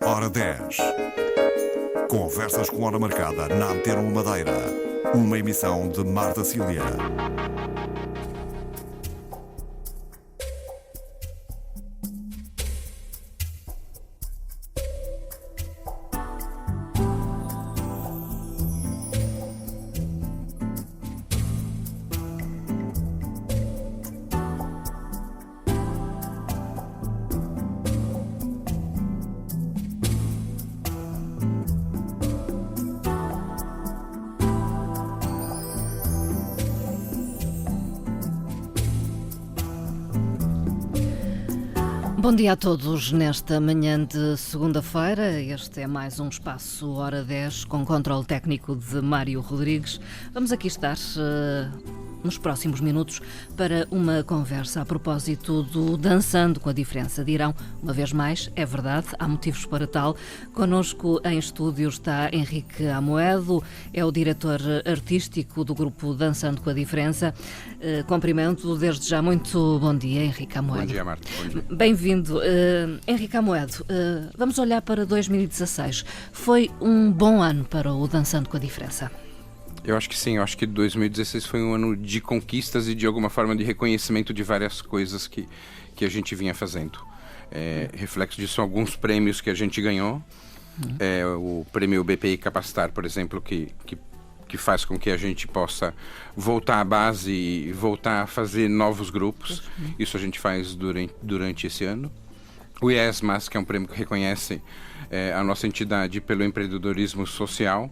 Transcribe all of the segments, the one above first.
Hora 10. Conversas com hora marcada na Antena Madeira. Uma emissão de Marta Cília. Bom dia a todos nesta manhã de segunda-feira. Este é mais um espaço Hora 10 com controle técnico de Mário Rodrigues. Vamos aqui estar nos próximos minutos para uma conversa a propósito do Dançando com a Diferença. Dirão, uma vez mais, é verdade, há motivos para tal. Connosco em estúdio está Henrique Amoedo, é o diretor artístico do grupo Dançando com a Diferença. Cumprimento desde já. Muito bom dia, Henrique Amoedo. Bom dia, Marta. Bom dia. Bem-vindo. Henrique Amoedo, vamos olhar para 2016. Foi um bom ano para o Dançando com a Diferença? Eu acho que sim, eu acho que 2016 foi um ano de conquistas e de alguma forma de reconhecimento de várias coisas que a gente vinha fazendo. Reflexo disso são alguns prêmios que a gente ganhou. O prêmio BPI Capacitar, por exemplo, que faz com que a gente possa voltar à base e voltar a fazer novos grupos. Isso a gente faz durante esse ano. O IESMAS, que é um prêmio que reconhece a nossa entidade pelo empreendedorismo social,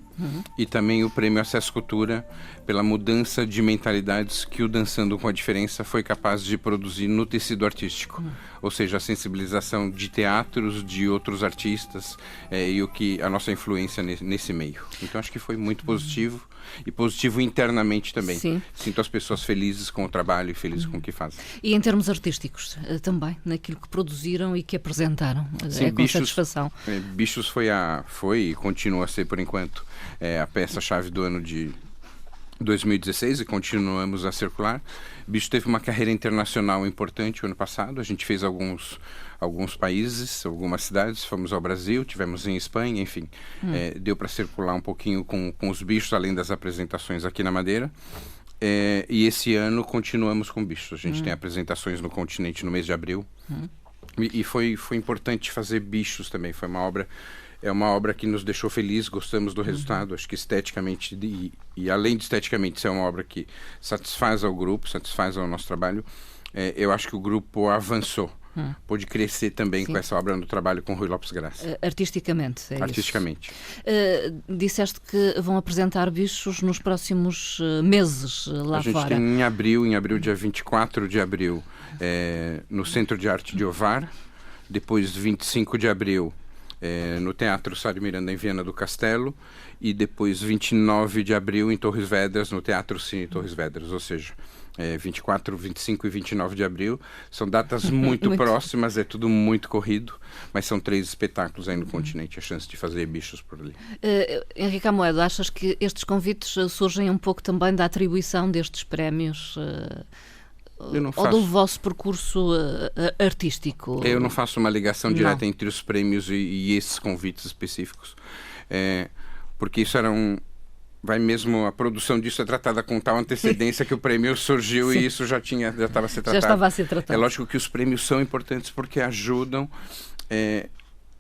e também o prêmio Acesso Cultura pela mudança de mentalidades que o Dançando com a Diferença foi capaz de produzir no tecido artístico. Ou seja, a sensibilização de teatros, de outros artistas e a nossa influência nesse meio. Então acho que foi muito positivo e positivo internamente também. Sim. Sinto as pessoas felizes com o trabalho e felizes com o que fazem. E em termos artísticos também, naquilo que produziram e que apresentaram. Sim, com satisfação. Bichos foi e continua a ser, por enquanto, a peça-chave do ano de 2016 e continuamos a circular. Bicho teve uma carreira internacional importante o ano passado. A gente fez alguns países, algumas cidades. Fomos ao Brasil, tivemos em Espanha, enfim. Deu para circular um pouquinho com os bichos, além das apresentações aqui na Madeira. E esse ano continuamos com bichos. A gente tem apresentações no continente no mês de abril. E foi importante fazer bichos também. Foi uma obra... É uma obra que nos deixou feliz, gostamos do resultado. Acho que esteticamente, e além de esteticamente ser uma obra que satisfaz ao grupo, satisfaz ao nosso trabalho, eu acho que o grupo avançou. Pôde crescer também com essa obra no trabalho com Rui Lopes Graça. Artisticamente, é Artisticamente. Isso. Disseste que vão apresentar bichos nos próximos meses lá fora. A gente tem em abril, dia 24 de abril, no Centro de Arte de Ovar. Depois, 25 de abril, no Teatro Sário Miranda, em Viana do Castelo, e depois 29 de abril em Torres Vedras, no Teatro Cine Torres Vedras, ou seja, 24, 25 e 29 de abril, são datas muito próximas, é tudo muito corrido, mas são 3 espetáculos aí no continente, a chance de fazer bichos por ali. Henrique Amoedo, achas que estes convites surgem um pouco também da atribuição destes prémios ou do vosso percurso artístico? Eu não faço uma ligação direta entre os prêmios e esses convites específicos, porque isso era vai mesmo, a produção disso é tratada com tal antecedência que o prêmio surgiu e isso já estava a ser tratado. Já estava a ser tratado. É lógico que os prêmios são importantes porque ajudam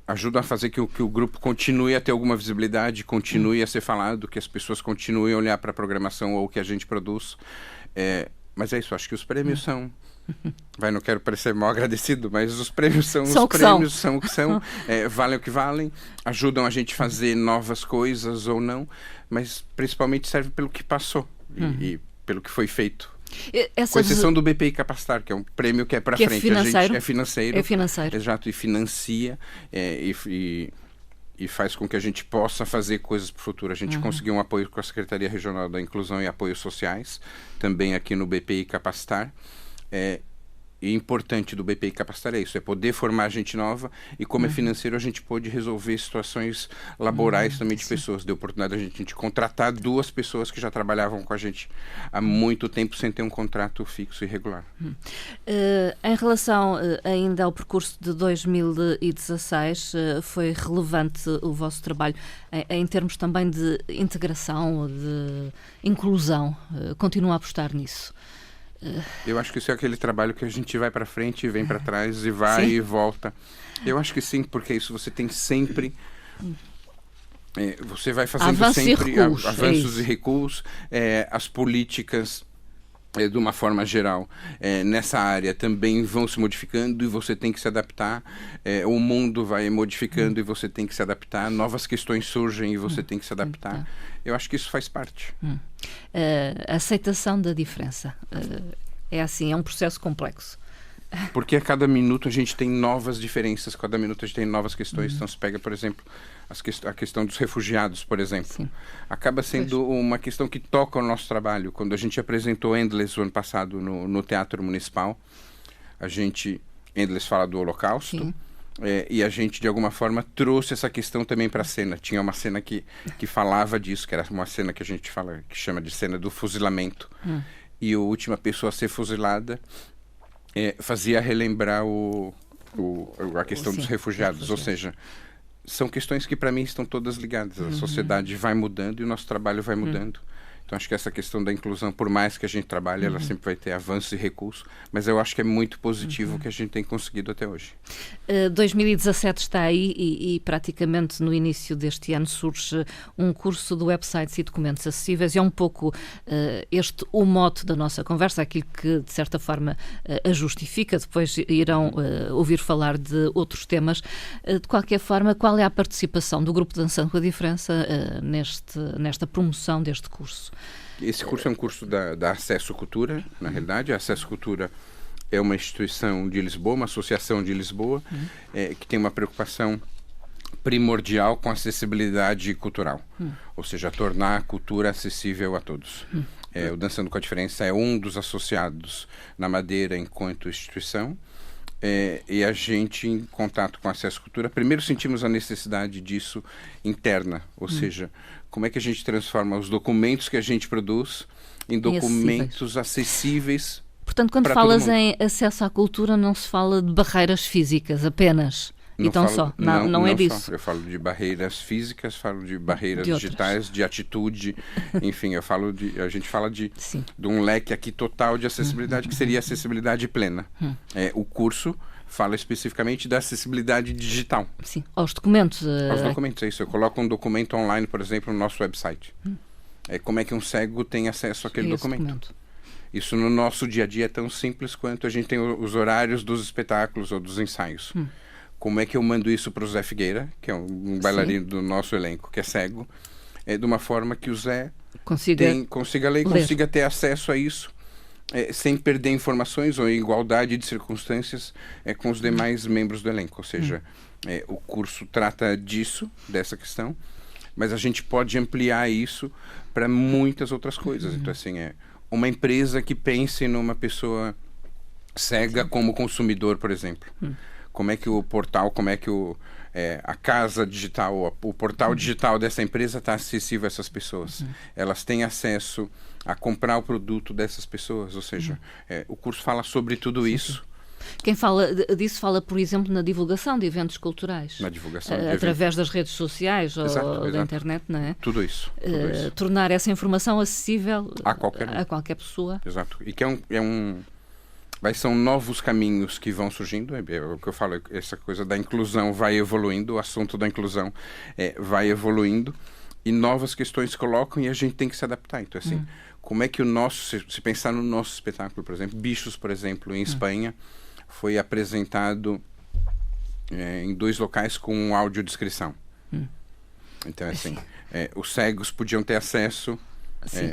a fazer que o grupo continue a ter alguma visibilidade, continue a ser falado, que as pessoas continuem a olhar para a programação ou o que a gente produz. Mas é isso, acho que os prêmios são... não quero parecer mal agradecido, mas os prêmios são o que são, valem o que valem, ajudam a gente a fazer novas coisas ou não, mas principalmente serve pelo que passou e pelo que foi feito. Com exceção do BPI Capacitar, que é um prêmio que é para frente. Financeiro. É financeiro. É financeiro. Exato, e financia e faz com que a gente possa fazer coisas para o futuro. A gente conseguiu um apoio com a Secretaria Regional da Inclusão e Apoios Sociais, também aqui no BPI Capacitar. e importante do BPI Capacitar é isso, é poder formar gente nova e como é financeiro a gente pode resolver situações laborais também de pessoas. Deu oportunidade a gente contratar 2 pessoas que já trabalhavam com a gente há muito tempo sem ter um contrato fixo e regular. Em relação ainda ao percurso de 2016, foi relevante o vosso trabalho em termos também de integração, de inclusão. Continuo a apostar nisso. Eu acho que isso é aquele trabalho que a gente vai para frente e vem para trás e vai Sim. e volta. Eu acho que sim, porque isso você tem sempre... você vai fazendo Avanço sempre e recuos, avanços e recuos. As políticas, de uma forma geral, nessa área também vão se modificando e você tem que se adaptar. O mundo vai modificando e você tem que se adaptar. Novas questões surgem e você tem que se adaptar. Eu acho que isso faz parte. A aceitação da diferença. É assim, é um processo complexo. Porque a cada minuto a gente tem novas diferenças, cada minuto a gente tem novas questões. Então, se pega, por exemplo, a questão dos refugiados, por exemplo. Sim. Acaba sendo uma questão que toca o nosso trabalho. Quando a gente apresentou Endless o ano passado no Teatro Municipal, Endless fala do Holocausto. Sim. E a gente, de alguma forma, trouxe essa questão também para a cena. Tinha uma cena que falava disso, que era uma cena que a gente que chama de cena do fuzilamento. E a última pessoa a ser fuzilada fazia relembrar a questão dos refugiados. Ou seja, são questões que para mim estão todas ligadas. A sociedade vai mudando e o nosso trabalho vai mudando. Então acho que essa questão da inclusão, por mais que a gente trabalhe, ela sempre vai ter avanços e recursos, mas eu acho que é muito positivo o que a gente tem conseguido até hoje. 2017 está aí e praticamente no início deste ano surge um curso do Websites e Documentos Acessíveis e é um pouco o mote da nossa conversa, aquilo que de certa forma a justifica, depois irão ouvir falar de outros temas. De qualquer forma, qual é a participação do Grupo Dançando com a Diferença nesta promoção deste curso? Esse curso é um curso da Acesso Cultura, na realidade. A Acesso Cultura é uma instituição de Lisboa, uma associação de Lisboa, que tem uma preocupação primordial com a acessibilidade cultural, ou seja, tornar a cultura acessível a todos. O Dançando com a Diferença é um dos associados na Madeira enquanto instituição, e a gente, em contato com a Acesso Cultura, primeiro sentimos a necessidade disso interna, ou seja, como é que a gente transforma os documentos que a gente produz em documentos acessíveis. Portanto, quando falas em acesso à cultura, não se fala de barreiras físicas apenas. Não é disso. Eu falo de barreiras físicas, falo de barreiras digitais, de atitude, enfim, a gente fala de um leque aqui total de acessibilidade, que seria acessibilidade plena. O curso fala especificamente da acessibilidade digital. Sim, aos documentos. Aos documentos, é isso. Eu coloco um documento online, por exemplo, no nosso website. Como é que um cego tem acesso àquele documento? Isso no nosso dia a dia é tão simples quanto a gente tem os horários dos espetáculos ou dos ensaios. Como é que eu mando isso para o Zé Figueira, que é um bailarino do nosso elenco, que é cego, de uma forma que o Zé consiga ler e consiga ter acesso a isso, sem perder informações ou em igualdade de circunstâncias com os demais membros do elenco. Ou seja, o curso trata dessa questão, mas a gente pode ampliar isso para muitas outras coisas. Então, assim, uma empresa que pense numa pessoa cega como consumidor, por exemplo. Como é que o portal, a casa digital, o portal digital dessa empresa está acessível a essas pessoas? Elas têm acesso a comprar o produto dessas pessoas? Ou seja, o curso fala sobre tudo isso. Quem fala disso fala, por exemplo, na divulgação de eventos culturais. Na divulgação de através das redes sociais ou da internet, não é? Tudo isso. Tornar essa informação acessível a qualquer pessoa. Exato. E que são novos caminhos que vão surgindo. É o que eu falo, essa coisa da inclusão vai evoluindo, o assunto da inclusão vai evoluindo e novas questões se colocam e a gente tem que se adaptar. Então, assim, como é que se pensar no nosso espetáculo, por exemplo, Bichos, por exemplo, em Espanha, foi apresentado em 2 locais com audiodescrição. Então, assim, os cegos podiam ter acesso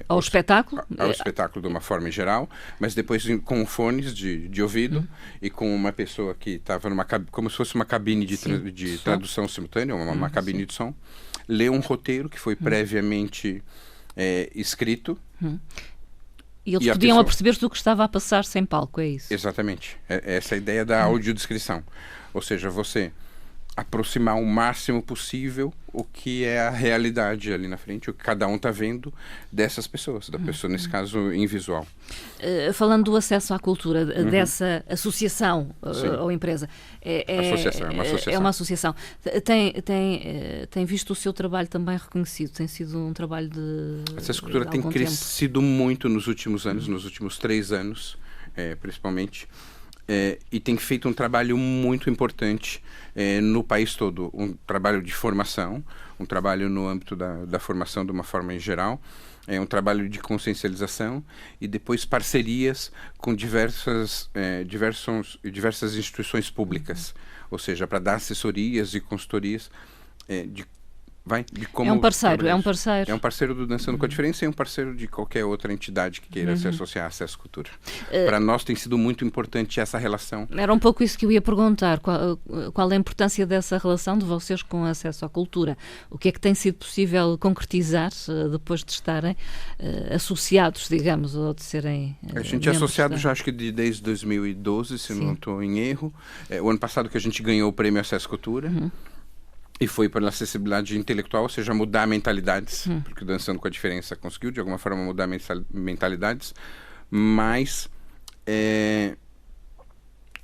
ao espetáculo? Ao espetáculo de uma forma geral, mas depois com fones de ouvido e com uma pessoa que estava como se fosse uma cabine de tradução simultânea, uma cabine de som, ler um roteiro que foi previamente escrito E eles E a podiam pessoa- aperceber-se do que estava a passar-se em palco, é isso? Exatamente. Essa é a ideia da audiodescrição. Ou seja, você aproximar o máximo possível o que é a realidade ali na frente, o que cada um está vendo dessas pessoas, da pessoa, nesse caso, em visual. Falando do acesso à cultura, dessa associação ou empresa, Associação, é uma associação. é uma associação. Tem visto o seu trabalho também reconhecido? Tem sido um trabalho de Essa cultura de tem algum crescido muito nos últimos anos, nos últimos 3 anos, principalmente, e tem feito um trabalho muito importante no país todo, um trabalho de formação, um trabalho no âmbito da formação de uma forma em geral, um trabalho de consciencialização e depois parcerias com diversas instituições públicas, ou seja, para dar assessorias e consultorias de como É um parceiro, trabalhar é um isso. parceiro. É um parceiro do Dançando com a Diferença e um parceiro de qualquer outra entidade que queira se associar à Acesso Cultura. Para nós tem sido muito importante essa relação. Era um pouco isso que eu ia perguntar. Qual a importância dessa relação de vocês com o acesso à cultura? O que é que tem sido possível concretizar depois de estarem associados, digamos, ou de serem A gente é associado da... já acho que desde 2012, se não estou em erro. O ano passado que a gente ganhou o prêmio Acesso Cultura. E foi pela acessibilidade intelectual, ou seja, mudar mentalidades, porque o Dançando com a Diferença conseguiu, de alguma forma, mudar mentalidades, mas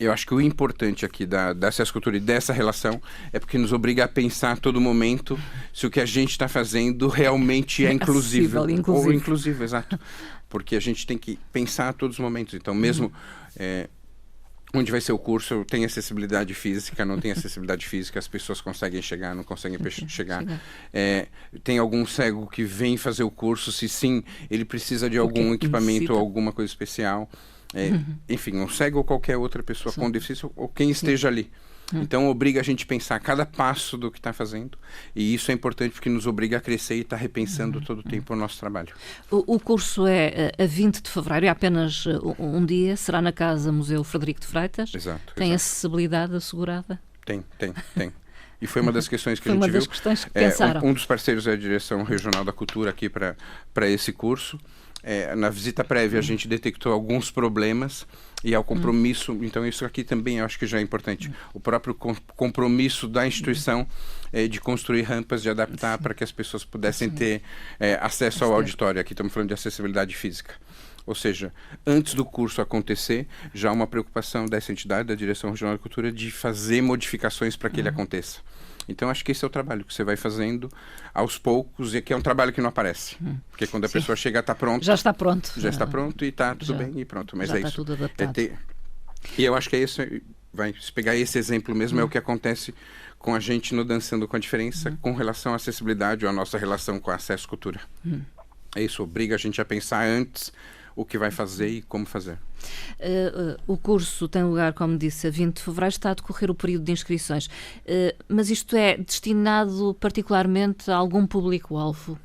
eu acho que o importante aqui da Acesso Cultura e dessa relação é porque nos obriga a pensar a todo momento se o que a gente está fazendo realmente é inclusivo. Ou inclusivo, exato. Porque a gente tem que pensar a todos os momentos. Então, mesmo... onde vai ser o curso, tem acessibilidade física, não tem acessibilidade física, as pessoas conseguem chegar, não conseguem chegar. Tem algum cego que vem fazer o curso, se sim, ele precisa de algum equipamento ou alguma coisa especial. Enfim, um cego ou qualquer outra pessoa com deficiência, ou quem esteja ali. Então, obriga a gente a pensar cada passo do que está fazendo. E isso é importante porque nos obriga a crescer e estar repensando todo o tempo o nosso trabalho. O curso é a 20 de fevereiro, é apenas um dia. Será na Casa Museu Frederico de Freitas. Exato. Tem acessibilidade assegurada? Tem. E foi uma das questões que a gente viu. Foi uma das questões que pensaram. Um dos parceiros é a Direção Regional da Cultura aqui para esse curso. Na visita prévia a gente detectou alguns problemas e ao compromisso, então isso aqui também eu acho que já é importante, o próprio compromisso da instituição de construir rampas, de adaptar para que as pessoas pudessem ter acesso ao auditório. Aqui estamos falando de acessibilidade física. Ou seja, antes do curso acontecer, já há uma preocupação dessa entidade, da Direção Regional da Cultura, de fazer modificações para que ele aconteça. Então, acho que esse é o trabalho que você vai fazendo aos poucos, e que é um trabalho que não aparece. Porque quando a pessoa chega, está pronto. Já está pronto. Já está pronto e está tudo bem e pronto. Mas já é está isso. tudo adaptado. E eu acho que é isso. Se pegar esse exemplo mesmo, é o que acontece com a gente no Dançando com a Diferença, com relação à acessibilidade ou a nossa relação com a Acesso Cultura. É isso, obriga a gente a pensar antes o que vai fazer e como fazer. O curso tem lugar, como disse, a 20 de fevereiro, está a decorrer o período de inscrições. Mas isto é destinado particularmente a algum público-alvo?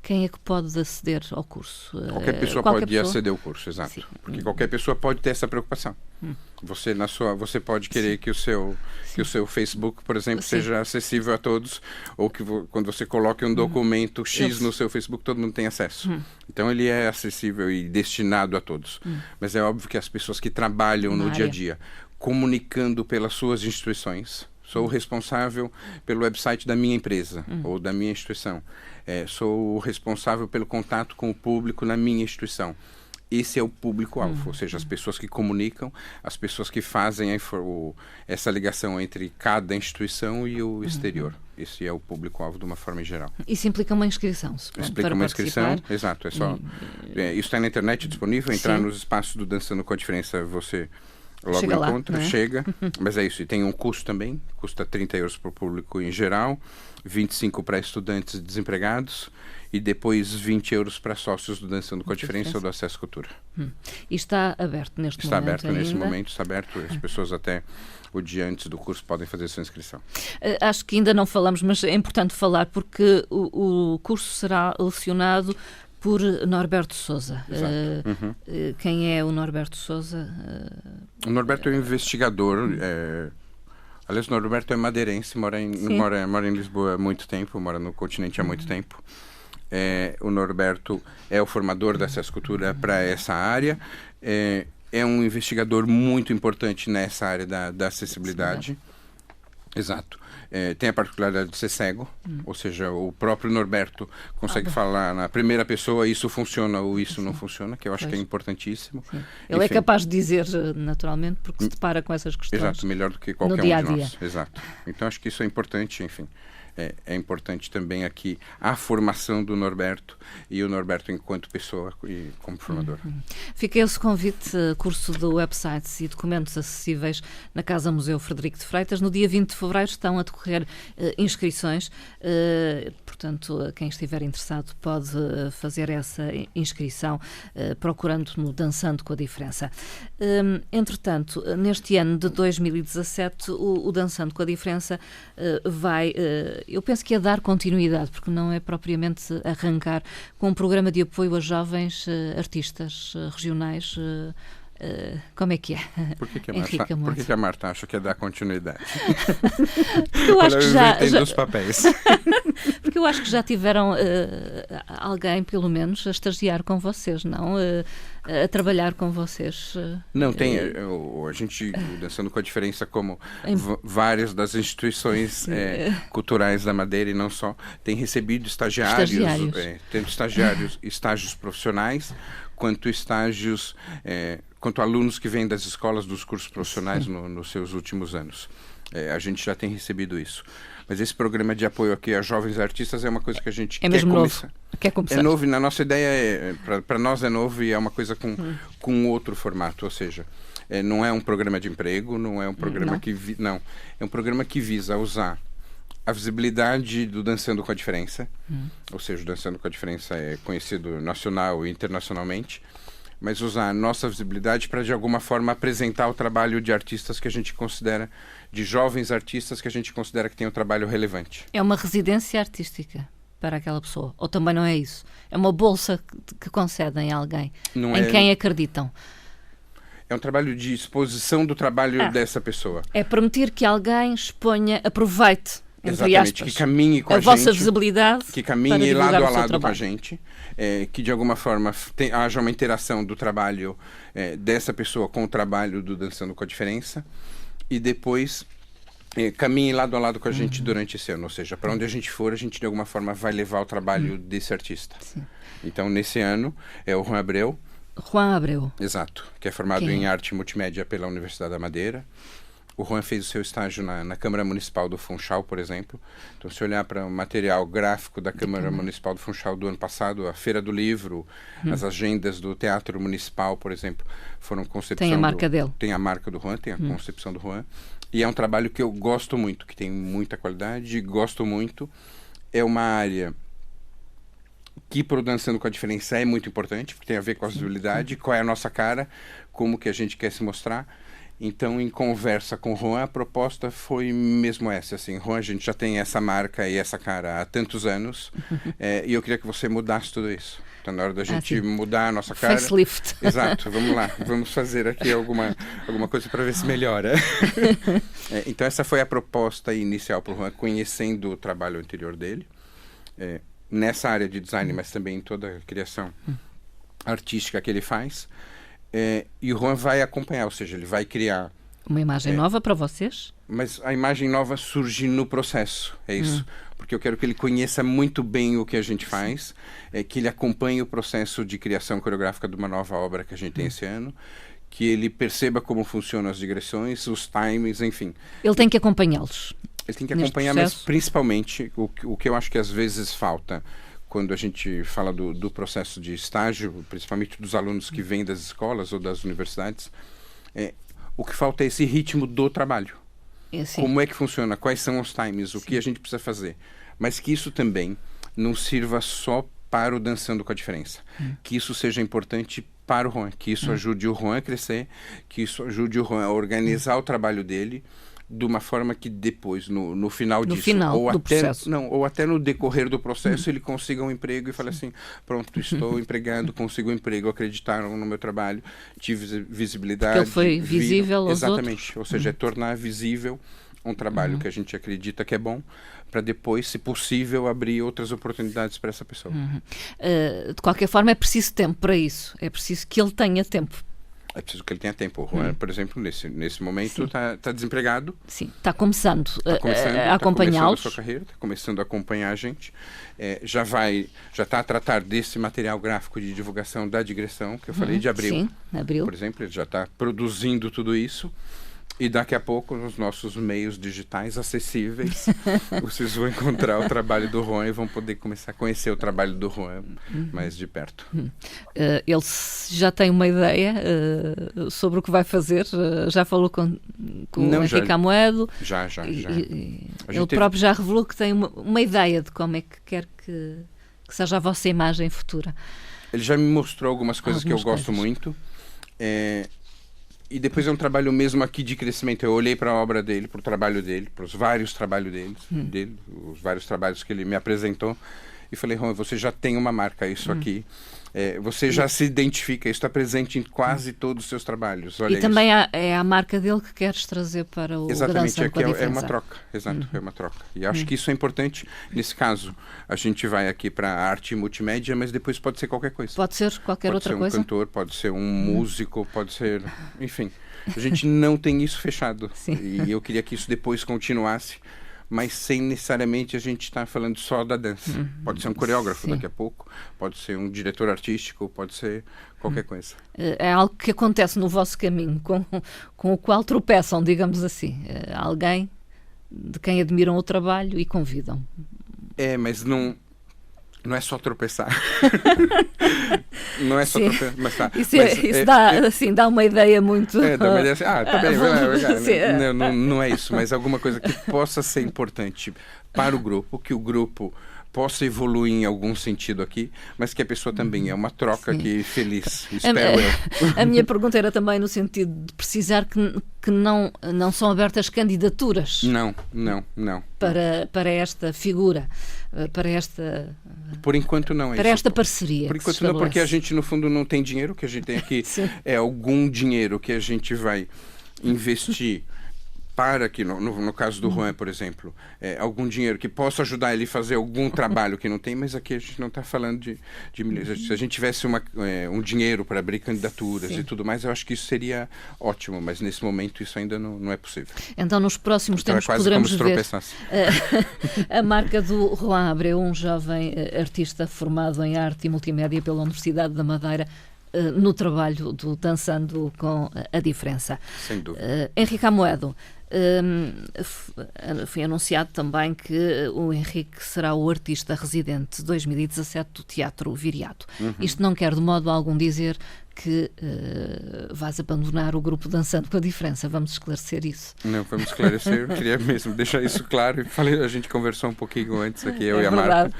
Quem é que pode aceder ao curso? Qualquer pessoa pode aceder ao curso, exato. Sim. Porque qualquer pessoa pode ter essa preocupação. Você pode querer que o seu Facebook, por exemplo, seja acessível a todos, ou que quando você coloque um documento X no seu Facebook, todo mundo tem acesso. Então ele é acessível e destinado a todos. Mas é óbvio que as pessoas que trabalham no dia a dia, comunicando pelas suas instituições, sou o responsável pelo website da minha empresa ou da minha instituição, sou o responsável pelo contato com o público na minha instituição. Esse é o público-alvo, ou seja, as pessoas que comunicam, as pessoas que fazem essa ligação entre cada instituição e o exterior. Esse é o público-alvo de uma forma em geral. Isso implica uma inscrição, Implica uma inscrição, exato. Isso está na internet disponível, entrar nos espaços do Dançando com a Diferença, você logo chega encontra, lá, chega. Mas é isso, e tem um custo também, custa 30 euros para o público em geral, 25 para estudantes desempregados, e depois 20 euros para sócios do Dançando com a Diferença ou do Acesso Cultura. E está aberto neste momento? Está aberto nesse momento, está aberto. As pessoas até o dia antes do curso podem fazer a sua inscrição. Acho que ainda não falamos, mas é importante falar porque o curso será lecionado por Norberto Sousa. Quem é o Norberto Sousa? O Norberto é um investigador. Aliás, o Norberto é madeirense, mora em Lisboa há muito tempo, mora no continente há muito tempo. O Norberto é o formador da SESC Cultura para essa área. É um investigador muito importante nessa área da acessibilidade. Exato. Tem a particularidade de ser cego, ou seja, o próprio Norberto consegue falar na primeira pessoa isso funciona ou isso não funciona, que eu acho que é importantíssimo. Ele é capaz de dizer, naturalmente, porque se depara com essas questões. Exato, melhor do que qualquer dia um de nós. Exato. Então acho que isso é importante, enfim. É importante também aqui a formação do Norberto e o Norberto enquanto pessoa e como formador. Fica esse convite, curso de websites e documentos acessíveis na Casa Museu Frederico de Freitas. No dia 20 de fevereiro estão a decorrer inscrições, portanto, quem estiver interessado pode fazer essa inscrição procurando no Dançando com a Diferença. Entretanto, neste ano de 2017, o Dançando com a Diferença vai... eu penso que é dar continuidade, porque não é propriamente arrancar com um programa de apoio a jovens artistas regionais. Como é que é? Por que a Marta acha que é dar continuidade? Porque eu acho que já dos papéis. Porque eu acho que já tiveram alguém, pelo menos, a estagiar com vocês, não? A trabalhar com vocês. Não, tem. A gente, Dançando com a Diferença, como várias das instituições culturais da Madeira e não só, tem recebido estagiários. Tanto estágios profissionais, quanto estágios, quanto alunos que vêm das escolas dos cursos profissionais nos seus últimos anos. A gente já tem recebido isso. Mas esse programa de apoio aqui a jovens artistas é uma coisa que a gente quer começar. Quer começar. É novo, na nossa ideia, para nós é novo e é uma coisa com outro formato, ou seja, não é um programa de emprego, não é um programa é um programa que visa usar a visibilidade do Dançando com a Diferença, ou seja, o Dançando com a Diferença é conhecido nacional e internacionalmente, mas usar a nossa visibilidade para, de alguma forma, apresentar o trabalho de artistas que a gente considera, de jovens artistas que a gente considera que tem um trabalho relevante. É uma residência artística para aquela pessoa? Ou também não é isso? É uma bolsa que concedem a alguém quem acreditam? É um trabalho de exposição do trabalho dessa pessoa. É permitir que alguém exponha, aproveite, entre aspas, que caminhe com a gente, vossa visibilidade, que caminhe lado a lado com a gente, que de alguma forma haja uma interação do trabalho dessa pessoa com o trabalho do Dançando com a Diferença e depois caminhe lado a lado com a gente durante esse ano, ou seja, para onde a gente for, a gente de alguma forma vai levar o trabalho desse artista. Sim. Então, nesse ano, é o Juan Abreu. Juan Abreu. Exato, que é formado em arte multimédia pela Universidade da Madeira. O Juan fez o seu estágio na Câmara Municipal do Funchal, por exemplo. Então, se olhar para o material gráfico da Câmara Municipal do Funchal do ano passado, a Feira do Livro, as agendas do Teatro Municipal, por exemplo, foram concepção... Tem a marca dele. Tem a marca do Juan, tem a concepção do Juan. E é um trabalho que eu gosto muito, que tem muita qualidade, gosto muito. É uma área que, para o Dançando com a Diferença, é muito importante, porque tem a ver com a visibilidade, qual é a nossa cara, como que a gente quer se mostrar. Então, em conversa com o Juan, a proposta foi mesmo essa, assim, Juan, a gente já tem essa marca e essa cara há tantos anos, e eu queria que você mudasse tudo isso. Então, na hora da gente mudar a nossa cara... Facelift. Exato, vamos lá, vamos fazer aqui alguma coisa para ver se melhora. Então, essa foi a proposta inicial para o Juan, conhecendo o trabalho anterior dele, nessa área de design, mas também em toda a criação artística que ele faz. E o Juan vai acompanhar, ou seja, ele vai criar... Uma imagem nova para vocês? Mas a imagem nova surge no processo, é isso. Porque eu quero que ele conheça muito bem o que a gente faz, que ele acompanhe o processo de criação coreográfica de uma nova obra que a gente tem esse ano, que ele perceba como funcionam as digressões, os timings, enfim. Ele tem que acompanhá-los. Ele tem que acompanhar, mas principalmente o que eu acho que às vezes falta... Quando a gente fala do processo de estágio, principalmente dos alunos que vêm das escolas ou das universidades, o que falta é esse ritmo do trabalho. Como é que funciona, quais são os times, o que a gente precisa fazer. Mas que isso também não sirva só para o Dançando com a Diferença. Que isso seja importante para o Juan, que isso ajude o Juan a crescer, que isso ajude o Juan a organizar o trabalho dele, de uma forma que depois, no final disso, ou até no decorrer do processo, ele consiga um emprego e fale assim, pronto, estou empregado, consigo um emprego, acreditaram no meu trabalho, tive visibilidade. Porque ele foi visível aos Exatamente, outros. Ou seja, é tornar visível um trabalho que a gente acredita que é bom, para depois, se possível, abrir outras oportunidades para essa pessoa. De qualquer forma, é preciso tempo para isso. É preciso que ele tenha tempo. É preciso que ele tenha tempo. O Juan, por exemplo, nesse momento está desempregado. Sim, está começando, a acompanhá-los. Está começando a sua carreira, está começando a acompanhar a gente. Já está a tratar desse material gráfico de divulgação da digressão, que eu falei, de abril. Sim, abril. Por exemplo, ele já está produzindo tudo isso. E daqui a pouco, nos nossos meios digitais acessíveis, vocês vão encontrar o trabalho do Juan e vão poder começar a conhecer o trabalho do Juan mais de perto. Ele já tem uma ideia sobre o que vai fazer? Já falou com o Henrique Amoedo? Já. Ele próprio já revelou que tem uma ideia de como é que quer que seja a vossa imagem futura. Ele já me mostrou algumas coisas que eu gosto muito. E depois é um trabalho mesmo aqui de crescimento. Eu olhei para a obra dele, para o trabalho dele, para os vários trabalhos dele, os vários trabalhos que ele me apresentou, e falei, Juan, você já tem uma marca, isso aqui. Você já se identifica, isso está presente em quase todos os seus trabalhos. Olha, e também é a marca dele que queres trazer para o Exatamente, Dançando com a Diferença. É uma troca, exato, é uma troca. E acho que isso é importante. Nesse caso, a gente vai aqui para arte multimédia, mas depois pode ser qualquer coisa. Pode ser qualquer outra coisa? Pode ser um cantor, pode ser um músico, pode ser... Enfim, a gente não tem isso fechado. Sim. E eu queria que isso depois continuasse, mas sem necessariamente a gente estar falando só da dança. Pode ser um coreógrafo daqui a pouco, pode ser um diretor artístico, pode ser qualquer coisa. É algo que acontece no vosso caminho, com o qual tropeçam, digamos assim. Alguém de quem admiram o trabalho e convidam. Mas não é só tropeçar. Não é só tropeçar. Mas tá. Isso dá uma ideia muito... Dá uma ideia assim, tá bem. Não é isso, mas alguma coisa que possa ser importante para o grupo, que o grupo possa evoluir em algum sentido aqui, mas que a pessoa também é uma troca aqui feliz, espero eu. A minha pergunta era também no sentido de precisar que não são abertas candidaturas. Não. Para esta figura, para esta... Por enquanto não é para isso. esta parceria. Por enquanto não, porque a gente no fundo não tem dinheiro, o que a gente tem aqui é algum dinheiro que a gente vai investir para que, no caso do Juan, por exemplo, algum dinheiro que possa ajudar ele a fazer algum trabalho que não tem, mas aqui a gente não está falando de milhões. Se a gente tivesse um dinheiro para abrir candidaturas e tudo mais, eu acho que isso seria ótimo, mas nesse momento isso ainda não é possível. Então nos próximos tempos poderemos ver a marca do Juan Abreu, um jovem artista formado em arte e multimédia pela Universidade da Madeira, no trabalho do Dançando com a Diferença. Sem dúvida. Henrique Amoedo, foi anunciado também que o Henrique será o artista residente 2017 do Teatro Viriato. Isto não quer de modo algum dizer que vais abandonar o grupo Dançando com a Diferença. Vamos esclarecer isso. Não, vamos esclarecer. Eu queria mesmo deixar isso claro. A gente conversou um pouquinho antes aqui, eu e a Marta.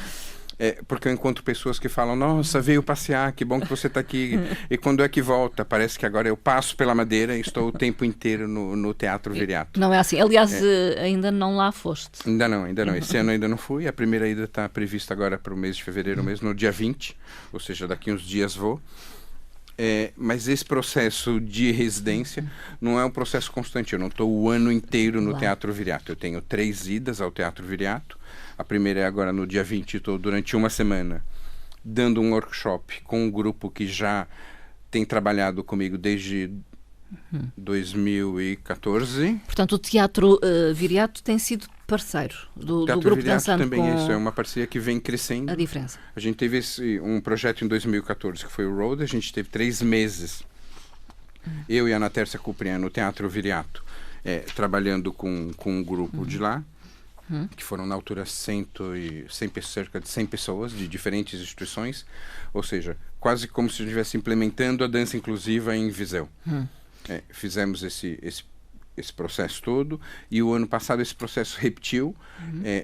Porque eu encontro pessoas que falam, nossa, veio passear, que bom que você está aqui. E quando é que volta? Parece que agora eu passo pela Madeira e estou o tempo inteiro no Teatro Viriato. Não é assim. Aliás, ainda não lá foste. Ainda não. Esse ano ainda não fui. A primeira ida está prevista agora para o mês de fevereiro mesmo, no dia 20. Ou seja, daqui uns dias vou. Mas esse processo de residência não é um processo constante. Eu não estou o ano inteiro no Teatro Viriato. Eu tenho 3 idas ao Teatro Viriato. A primeira é agora no dia 20, estou durante uma semana dando um workshop com um grupo que já tem trabalhado comigo desde 2014. Portanto, o Teatro Viriato tem sido parceiro do grupo Viriato Dançando também com isso, é uma parceria que vem crescendo. A Diferença. A gente teve um projeto em 2014 que foi o Road, a gente teve 3 meses, eu e a Ana Tércia Cupriano, no Teatro Viriato, trabalhando com um grupo de lá, que foram na altura cerca de 100 pessoas de diferentes instituições, ou seja, quase como se estivesse implementando a dança inclusiva em Viseu. Fizemos esse processo todo e o ano passado esse processo repetiu,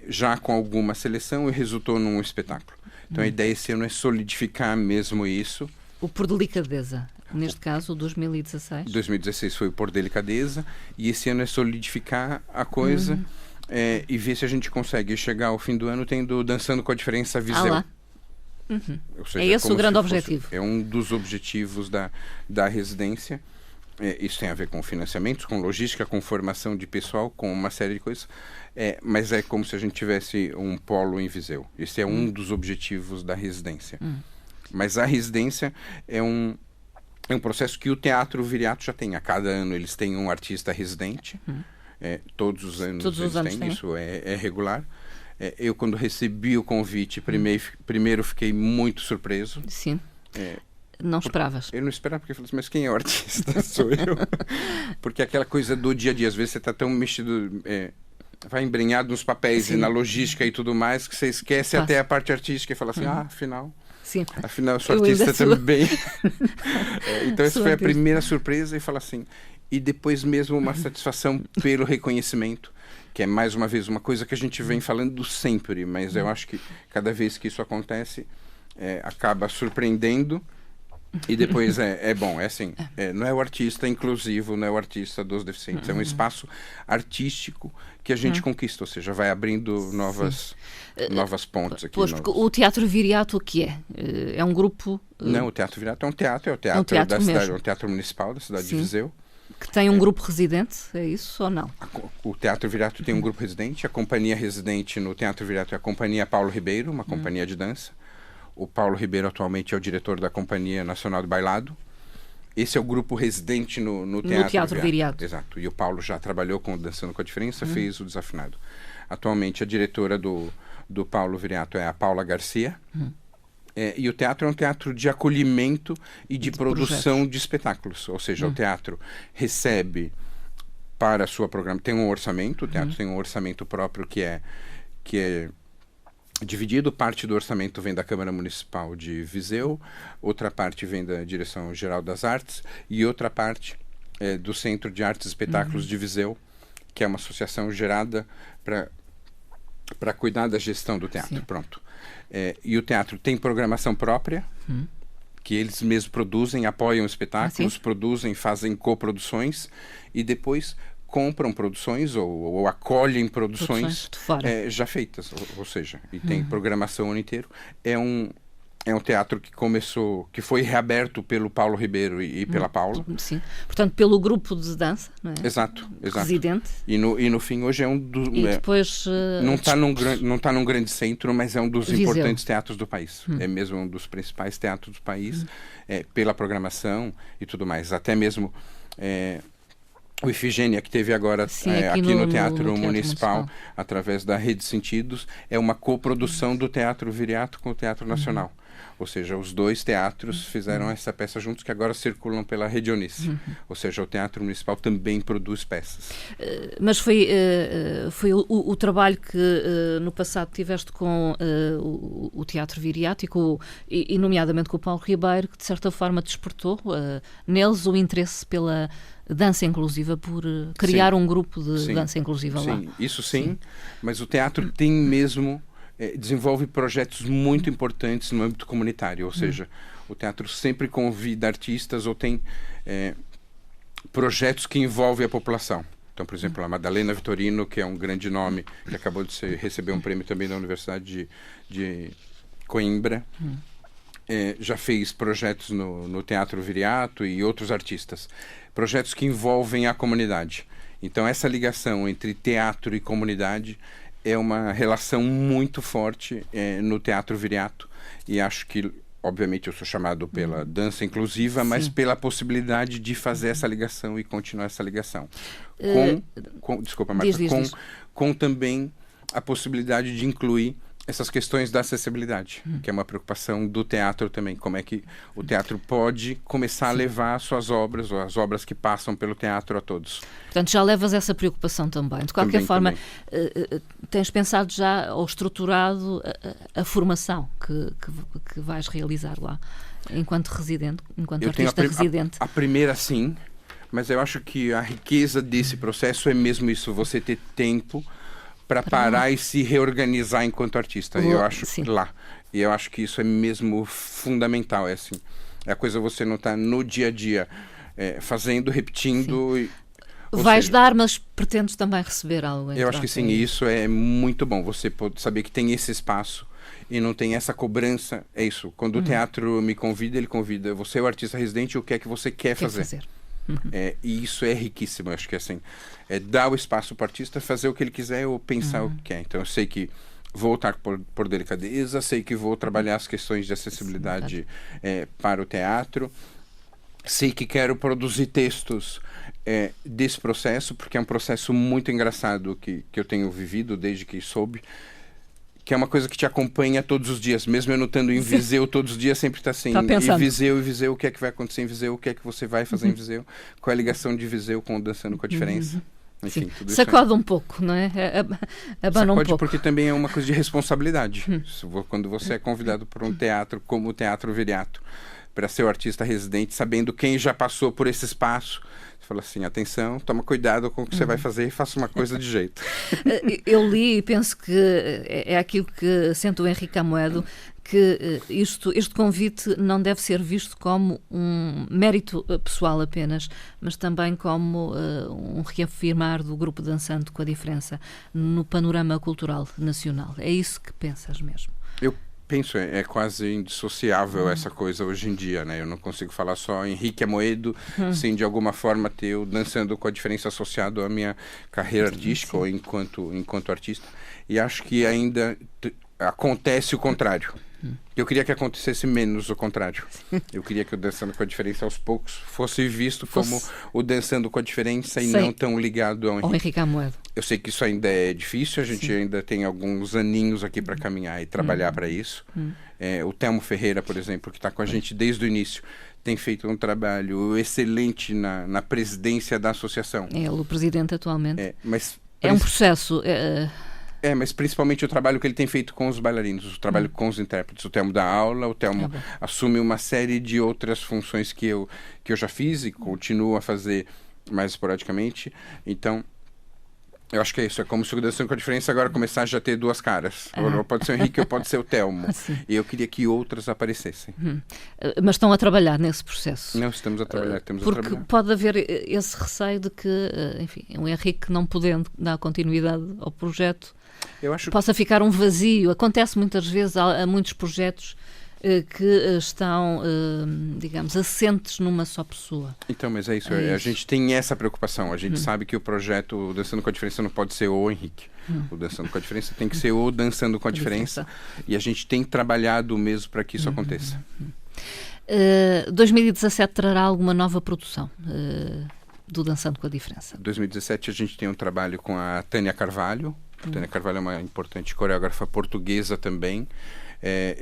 já com alguma seleção e resultou num espetáculo. Então a ideia esse ano é solidificar mesmo isso. O Por Delicadeza, neste caso, 2016. 2016 foi o Por Delicadeza e esse ano é solidificar a coisa e ver se a gente consegue chegar ao fim do ano tendo Dançando com a Diferença Viseu. Ou seja, é esse o grande objetivo. É um dos objetivos da residência. Isso tem a ver com financiamentos, com logística, com formação de pessoal, com uma série de coisas. Mas é como se a gente tivesse um polo em Viseu. Esse é um dos objetivos da residência. Mas a residência é um processo que o Teatro Viriato já tem. A cada ano eles têm um artista residente. Todos os anos eles têm. Isso é regular. Eu, quando recebi o convite, primeiro fiquei muito surpreso. Sim. Não esperavas? Eu não esperava, porque eu falei assim, mas quem é o artista? Sou eu. Porque aquela coisa do dia a dia, às vezes você está tão mexido, vai embrenhado nos papéis e na logística e tudo mais, que você esquece até a parte artística e fala assim, afinal... Sim. Afinal, eu sou artista também. Então, essa foi a primeira surpresa e fala assim. E depois mesmo uma satisfação pelo reconhecimento, que é mais uma vez uma coisa que a gente vem falando sempre, mas eu acho que cada vez que isso acontece, acaba surpreendendo. E depois é bom, assim, não é o artista inclusivo, não é o artista dos deficientes, é um espaço artístico que a gente conquista, ou seja, vai abrindo novas pontes aqui. Pois, porque o Teatro Viriato o que é? É um grupo... Não, o Teatro Viriato é um teatro da cidade, é um teatro municipal da cidade de Viseu. Que tem um grupo residente, é isso ou não? O Teatro Viriato tem um grupo residente, a companhia residente no Teatro Viriato é a Companhia Paulo Ribeiro, uma companhia de dança. O Paulo Ribeiro atualmente é o diretor da Companhia Nacional do Bailado. Esse é o grupo residente no Teatro Viriato. Exato. E o Paulo já trabalhou com Dançando com a Diferença, fez o Desafinado. Atualmente a diretora do Paulo Viriato é a Paula Garcia. E o teatro é um teatro de acolhimento e de produção de espetáculos. Ou seja, o teatro recebe para a sua programação, tem um orçamento, o teatro tem um orçamento próprio que é dividido. Parte do orçamento vem da Câmara Municipal de Viseu, outra parte vem da Direção Geral das Artes e outra parte do Centro de Artes e Espetáculos de Viseu, que é uma associação gerada para cuidar da gestão do teatro. Pronto. E o teatro tem programação própria, que eles mesmos produzem, apoiam espetáculos, produzem, fazem coproduções e depois compram produções ou acolhem produções já feitas, ou seja, e tem programação o ano inteiro. É um teatro que começou, que foi reaberto pelo Paulo Ribeiro e pela Paula. Sim. Portanto, pelo grupo de dança, não é? Exato. Residente. E no fim, hoje é um dos... E depois... não está num grande centro, mas é um dos Viseu. importantes teatros do país. É mesmo um dos principais teatros do país, pela programação e tudo mais. Até mesmo... o Ifigênia, que teve agora aqui no Teatro Municipal, através da Rede Sentidos, é uma coprodução do Teatro Viriato com o Teatro Nacional. Ou seja, os dois teatros fizeram essa peça juntos, que agora circulam pela Rede Eunice. Ou seja, o Teatro Municipal também produz peças. Mas foi o trabalho que no passado tiveste com o Teatro Viriato e nomeadamente com o Paulo Ribeiro, que de certa forma despertou neles o interesse pela dança inclusiva, por criar um grupo de dança inclusiva lá. Sim, isso sim, mas o teatro tem mesmo... desenvolve projetos muito importantes no âmbito comunitário, ou seja, o teatro sempre convida artistas ou tem projetos que envolvem a população. Então, por exemplo, a Madalena Vitorino, que é um grande nome, que acabou de receber um prêmio também da Universidade de Coimbra, já fez projetos no Teatro Viriato e outros artistas. Projetos que envolvem a comunidade. Então, essa ligação entre teatro e comunidade é uma relação muito forte no Teatro Viriato, e acho que, obviamente, eu sou chamado pela dança inclusiva, mas pela possibilidade de fazer essa ligação e continuar essa ligação. Desculpa, Marta, com também a possibilidade de incluir essas questões da acessibilidade, que é uma preocupação do teatro também. Como é que o teatro pode começar a levar suas obras, ou as obras que passam pelo teatro, a todos. Portanto, já levas essa preocupação também. De qualquer forma, tens pensado já ou estruturado a formação que vais realizar lá, enquanto residente, enquanto artista residente? A primeira, sim, mas eu acho que a riqueza desse processo é mesmo isso, você ter tempo para parar e se reorganizar enquanto artista. Eu acho E eu acho que isso é mesmo fundamental. É a coisa você não está no dia a dia fazendo, repetindo. Vais dar, mas pretendes também receber algo. Eu acho que sim, e isso é muito bom. Você pode saber que tem esse espaço e não tem essa cobrança. É isso. Quando o teatro me convida, ele convida. Você é o artista residente, o que é que você quer fazer? E isso é riquíssimo. Eu acho que assim, dar o espaço para o artista fazer o que ele quiser ou pensar o que quer. Então eu sei que vou lutar por delicadeza, sei que vou trabalhar as questões de acessibilidade para o teatro, sei que quero produzir textos desse processo, porque é um processo muito engraçado que eu tenho vivido desde que soube, que é uma coisa que te acompanha todos os dias, mesmo eu não estando em Viseu todos os dias, sempre está assim, e Viseu, o que é que vai acontecer em Viseu, o que é que você vai fazer em Viseu, qual é a ligação de Viseu com o Dançando com a Diferença. Enfim, tudo sacode um pouco, não é? Abana um pouco. Porque também é uma coisa de responsabilidade. Quando você é convidado por um teatro como o Teatro Viriato, para ser o artista residente, sabendo quem já passou por esse espaço, você fala assim, atenção, toma cuidado com o que você vai fazer e faça uma coisa de jeito. Eu li e penso que é aquilo que sente o Henrique Amoedo, que este convite não deve ser visto como um mérito pessoal apenas, mas também como um reafirmar do grupo Dançando com a Diferença no panorama cultural nacional. É isso que pensas mesmo? Eu penso, é quase indissociável essa coisa hoje em dia, né? Eu não consigo falar só Henrique Amoedo sem de alguma forma ter o Dançando com a Diferença associado à minha carreira artística ou enquanto artista. E acho que ainda acontece o contrário. Eu queria que acontecesse menos o contrário. Eu queria que o Dançando com a Diferença aos poucos fosse visto como o Dançando com a Diferença e não tão ligado ao Henrique Amoedo. Eu sei que isso ainda é difícil, a gente ainda tem alguns aninhos aqui para caminhar e trabalhar para isso. O Telmo Ferreira, por exemplo, que está com a gente desde o início, tem feito um trabalho excelente na presidência da associação. É ele o presidente atualmente. Mas é um processo... mas principalmente o trabalho que ele tem feito com os bailarinos, o trabalho com os intérpretes. O Telmo dá aula, o Telmo assume uma série de outras funções que eu já fiz e continuo a fazer mais esporadicamente. Então, eu acho que é isso. É como se o Dançando com a Diferença agora começasse a ter duas caras. Ou pode ser o Henrique ou pode ser o Telmo. E eu queria que outras aparecessem. Mas estão a trabalhar nesse processo? Não, estamos a trabalhar. Porque pode haver esse receio de que, enfim, o Henrique não podendo dar continuidade ao projeto, possa ficar um vazio. Acontece muitas vezes, há muitos projetos que estão, digamos, assentes numa só pessoa. Então, mas é isso. A gente tem essa preocupação. A gente sabe que o projeto Dançando com a Diferença não pode ser o Henrique. O Dançando com a Diferença tem que ser o Dançando com a Diferença. E a gente tem trabalhado mesmo para que isso aconteça. 2017 trará alguma nova produção do Dançando com a Diferença? 2017 a gente tem um trabalho com a Tânia Carvalho. A Tânia Carvalho é uma importante coreógrafa portuguesa também.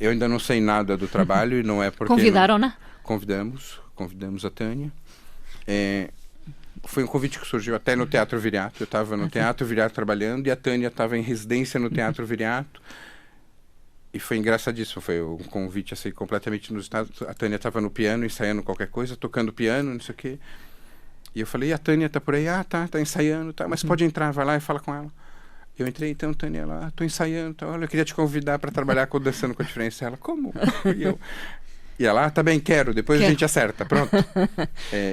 Eu ainda não sei nada do trabalho e não é porque... Convidaram-na? Convidamos a Tânia. Foi um convite que surgiu até no Teatro Viriato. Eu estava no Teatro Viriato trabalhando e a Tânia estava em residência no Teatro Viriato. E foi engraçadíssimo. Foi um convite assim, completamente inusitado. A Tânia estava no piano, ensaiando qualquer coisa, tocando piano, não sei o quê. E eu falei, a Tânia está por aí? Tá ensaiando, tá. Mas pode entrar, vai lá e fala com ela. Eu entrei, então, Tânia, lá, estou ensaiando, tá, olha, eu queria te convidar para trabalhar com o Dançando com a Diferença. Ela, como? E ela, tá bem, quero, depois a gente acerta, pronto.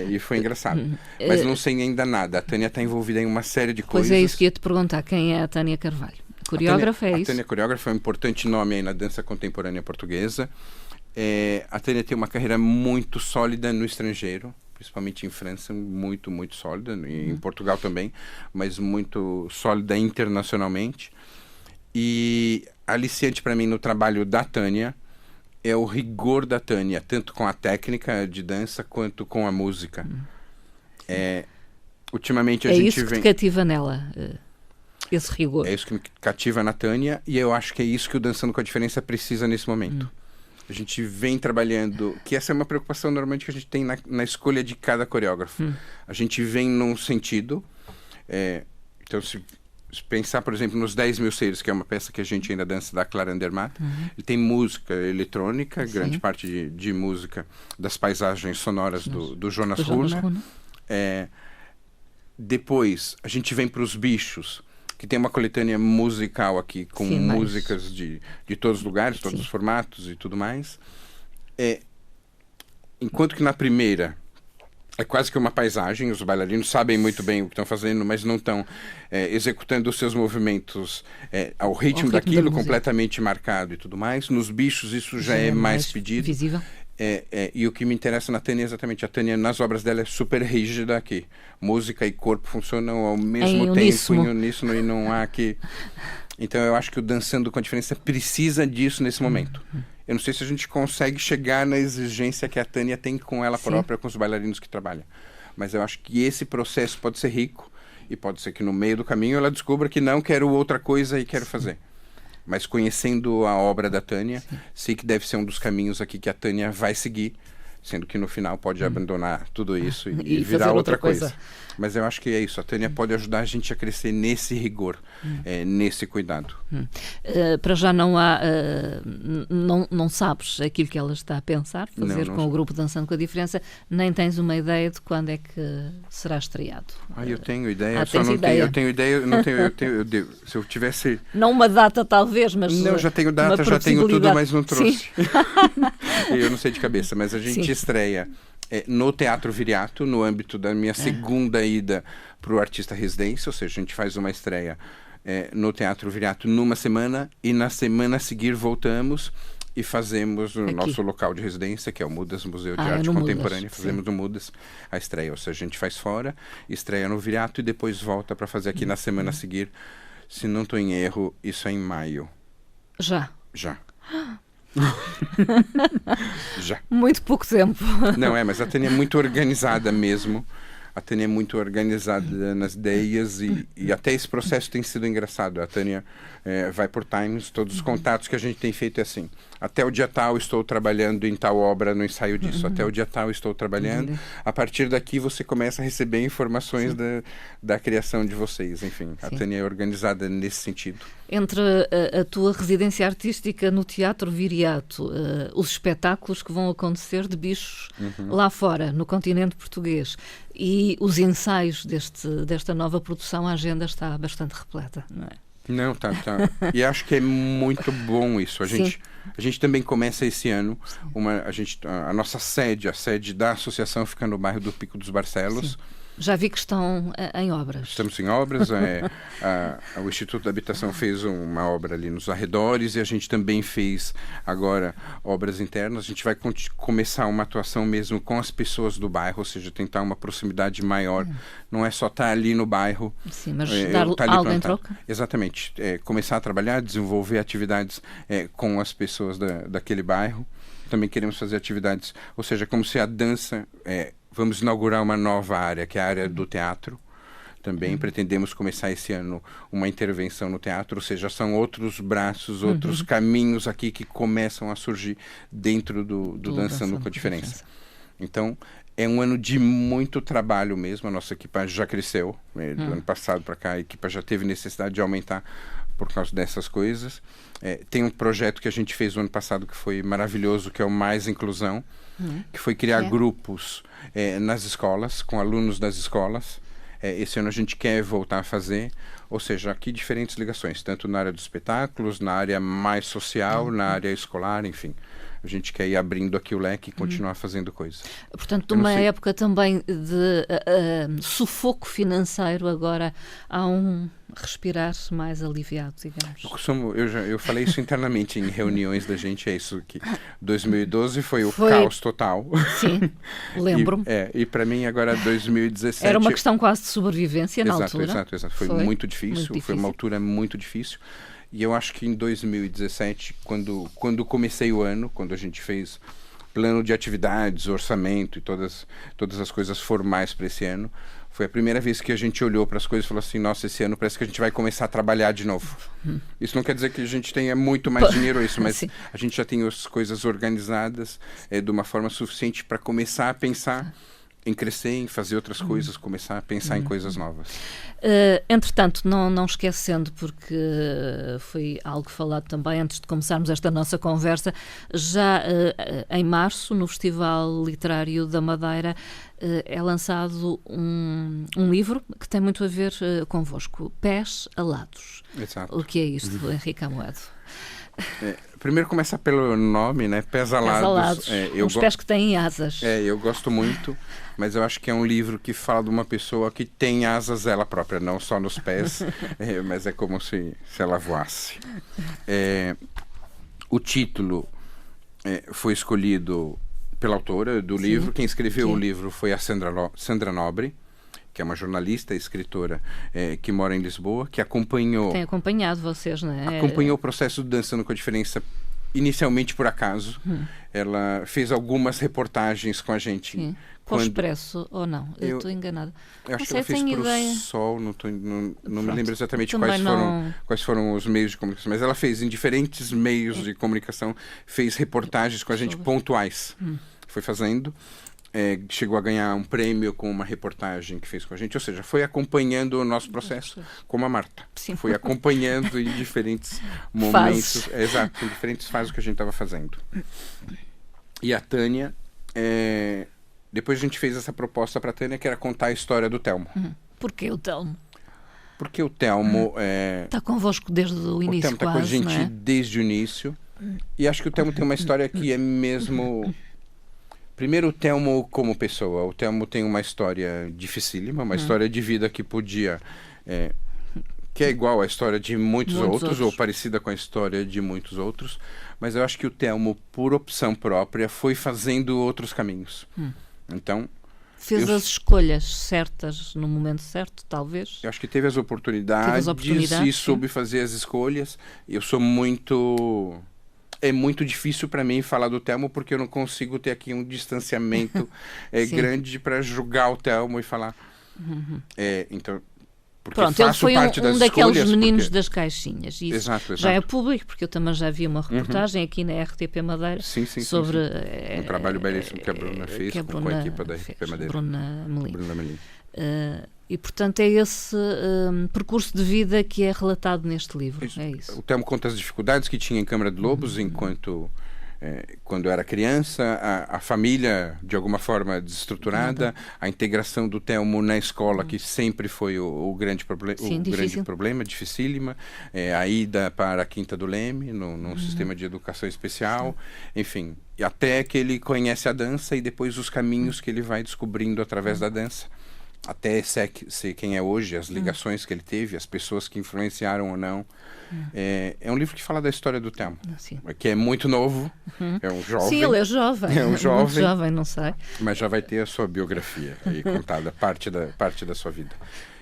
E foi engraçado. Mas não sei ainda nada. A Tânia está envolvida em uma série de coisas. Pois é isso que ia te perguntar, quem é a Tânia Carvalho? Coreógrafa, é isso? A Tânia coreógrafa é um importante nome aí na dança contemporânea portuguesa. A Tânia tem uma carreira muito sólida no estrangeiro, principalmente em França, muito, muito sólida, em Portugal também, mas muito sólida internacionalmente. E aliciante para mim no trabalho da Tânia é o rigor da Tânia, tanto com a técnica de dança quanto com a música. Ultimamente a gente isso que te cativa nela, esse rigor. É isso que me cativa na Tânia e eu acho que é isso que o Dançando com a Diferença precisa nesse momento. A gente vem trabalhando, que essa é uma preocupação normalmente que a gente tem na escolha de cada coreógrafo. A gente vem num sentido, então se pensar, por exemplo, nos 10 Mil Seres, que é uma peça que a gente ainda dança da Clara Andermatt, ele tem música eletrônica, grande parte de música das paisagens sonoras do Jonas Runa. Depois, a gente vem para os Bichos, que tem uma coletânea musical aqui, com músicas de todos os lugares, todos os formatos e tudo mais. Enquanto que na primeira é quase que uma paisagem, os bailarinos sabem muito bem o que estão fazendo, mas não estão executando os seus movimentos ao ritmo daquilo, completamente marcado e tudo mais. Nos Bichos isso já é mais pedido. Visível. E o que me interessa na Tânia é exatamente, a Tânia nas obras dela é super rígida aqui. Música e corpo funcionam ao mesmo tempo, em uníssono, e não há que... Então eu acho que o Dançando com a Diferença precisa disso nesse momento. Eu não sei se a gente consegue chegar na exigência que a Tânia tem com ela própria, com os bailarinos que trabalham. Mas eu acho que esse processo pode ser rico, e pode ser que no meio do caminho ela descubra que não, quero outra coisa e quero fazer. Mas conhecendo a obra da Tânia, sei que deve ser um dos caminhos aqui que a Tânia vai seguir, sendo que no final pode abandonar tudo isso e virar outra coisa. Mas eu acho que é isso, a Tânia pode ajudar a gente a crescer nesse rigor, nesse cuidado. Para já não há, não sabes aquilo que ela está a pensar, fazer com o grupo Dançando com a Diferença, nem tens uma ideia de quando é que será estreado. Eu tenho ideia, só não tenho, eu tenho ideia, não tenho, se eu tivesse... Não uma data talvez, mas não, já tenho data, já tenho tudo, mas não trouxe. Eu não sei de cabeça, mas a gente estreia no Teatro Viriato, no âmbito da minha segunda ida para o Artista Residência, ou seja, a gente faz uma estreia no Teatro Viriato numa semana, e na semana a seguir voltamos e fazemos o nosso local de residência, que é o Mudas, Museu de Arte Contemporânea. Fazemos no Mudas a estreia, ou seja, a gente faz fora, estreia no Viriato e depois volta para fazer aqui na semana a seguir. Se não estou em erro, isso é em maio. Já. Já. Muito pouco tempo. Não, mas a Tânia é muito organizada mesmo. A Tânia é muito organizada nas ideias e até esse processo tem sido engraçado. A Tânia vai por times, todos os contatos que a gente tem feito é assim. Até o dia tal estou trabalhando em tal obra, no ensaio disso. Até o dia tal estou trabalhando. A partir daqui você começa a receber informações da criação de vocês. Enfim, a Tânia é organizada nesse sentido. Entre a tua residência artística no Teatro Viriato, os espetáculos que vão acontecer de bichos lá fora, no continente português, e os ensaios desta nova produção, a agenda está bastante repleta, não é? Não, tá. E acho que é muito bom isso. A gente também começa esse ano, a nossa sede, a sede da associação fica no bairro do Pico dos Barcelos. Sim. Já vi que estão em obras. Estamos em obras. O Instituto da Habitação fez uma obra ali nos arredores e a gente também fez agora obras internas. A gente vai começar uma atuação mesmo com as pessoas do bairro, ou seja, tentar uma proximidade maior. Não é só estar ali no bairro. Sim, mas dar algo em troca? Exatamente. Começar a trabalhar, desenvolver atividades com as pessoas daquele bairro. Também queremos fazer atividades, ou seja, como se a dança... Vamos inaugurar uma nova área, que é a área do teatro. Também pretendemos começar esse ano uma intervenção no teatro, ou seja, são outros braços, outros caminhos aqui que começam a surgir dentro do Dançando com a Diferença. Então, é um ano de muito trabalho mesmo. A nossa equipa já cresceu. Do ano passado para cá, a equipa já teve necessidade de aumentar por causa dessas coisas. Tem um projeto que a gente fez no ano passado que foi maravilhoso, que é o Mais Inclusão, que foi criar grupos nas escolas, com alunos das escolas. Esse ano a gente quer voltar a fazer, ou seja, aqui diferentes ligações, tanto na área dos espetáculos, na área mais social, na área escolar, enfim. A gente quer ir abrindo aqui o leque e continuar fazendo coisas. Portanto, numa época também de sufoco financeiro, agora há um respirar mais aliviado, digamos. Eu falei isso internamente em reuniões da gente, é isso que 2012 foi o caos total. Sim, lembro-me. E para mim agora 2017... Era uma questão quase de sobrevivência na altura. Exato. Foi muito difícil, foi uma altura muito difícil. E eu acho que em 2017, quando comecei o ano, quando a gente fez plano de atividades, orçamento e todas as coisas formais para esse ano, foi a primeira vez que a gente olhou para as coisas e falou assim, nossa, esse ano parece que a gente vai começar a trabalhar de novo. Isso não quer dizer que a gente tenha muito mais dinheiro isso, mas a gente já tem as coisas organizadas de uma forma suficiente para começar a pensar em crescer, em fazer outras coisas, começar a pensar em coisas novas. Entretanto, não esquecendo, porque foi algo falado também antes de começarmos esta nossa conversa, já em março, no Festival Literário da Madeira, é lançado um livro que tem muito a ver convosco, Pés Alados. Exato. O que é isto, Henrique Amoedo? Primeiro começa pelo nome, né? Pés Alados. Os pés que têm asas. Eu gosto muito, mas eu acho que é um livro que fala de uma pessoa que tem asas ela própria, não só nos pés, mas é como se ela voasse. O título foi escolhido pela autora do livro. Quem escreveu Sim. o livro foi a Sandra Nobre, que é uma jornalista e escritora que mora em Lisboa, que acompanhou... Tem acompanhado vocês, não é? Acompanhou o processo do Dançando com a Diferença inicialmente por acaso. Ela fez algumas reportagens com a gente. Sim. Para o Expresso ou não? Eu estou enganada. Eu acho Não que sei, ela fez tenho para ideia. o Sol, não me Pronto. lembro exatamente Também quais foram os meios de comunicação, mas ela fez em diferentes meios de comunicação, fez reportagens com a gente pontuais. Foi fazendo. Chegou a ganhar um prêmio com uma reportagem que fez com a gente, ou seja, foi acompanhando o nosso processo, como a Marta. Sim. Foi acompanhando em diferentes momentos, exato, em diferentes fases que a gente estava fazendo. E a Tânia, depois a gente fez essa proposta para a Tânia, que era contar a história do Telmo. Por que o Telmo? Porque o Telmo... Está convosco desde o início, o Telmo está com a quase, gente não é? desde o início. E acho que o Telmo tem uma história que é mesmo... Primeiro, o Telmo como pessoa. O Telmo tem uma história dificílima, uma história de vida que podia... que é igual à história de muitos outros, ou parecida com a história de muitos outros. Mas eu acho que o Telmo, por opção própria, foi fazendo outros caminhos. Então... Fez as escolhas certas no momento certo, talvez. Eu acho que teve as oportunidades e soube fazer as escolhas. Eu sou muito... É muito difícil para mim falar do Telmo, porque eu não consigo ter aqui um distanciamento grande para julgar o Telmo e falar. Então, porque pronto, ele foi parte das daqueles escolhas, meninos das caixinhas. Isso exato. já é público, porque eu também já vi uma reportagem aqui na RTP Madeira sobre... um trabalho belíssimo que a Bruna fez com a equipa da RTP Madeira. Bruna Melim. Melim. E, portanto, é esse percurso de vida que é relatado neste livro. É isso. O Telmo conta as dificuldades que tinha em Câmara de Lobos quando era criança, a família de alguma forma desestruturada, a integração do Telmo na escola, que sempre foi o grande problema, dificílima, a ida para a Quinta do Leme, num sistema de educação especial, enfim, e até que ele conhece a dança e depois os caminhos que ele vai descobrindo através da dança. Até ser quem é hoje, as ligações que ele teve, as pessoas que influenciaram ou não. É um livro que fala da história do Telmo, que é muito novo, é um jovem. Sim, ele é jovem. É um jovem. Muito jovem, não sei. Mas já vai ter a sua biografia aí contada, parte da sua vida.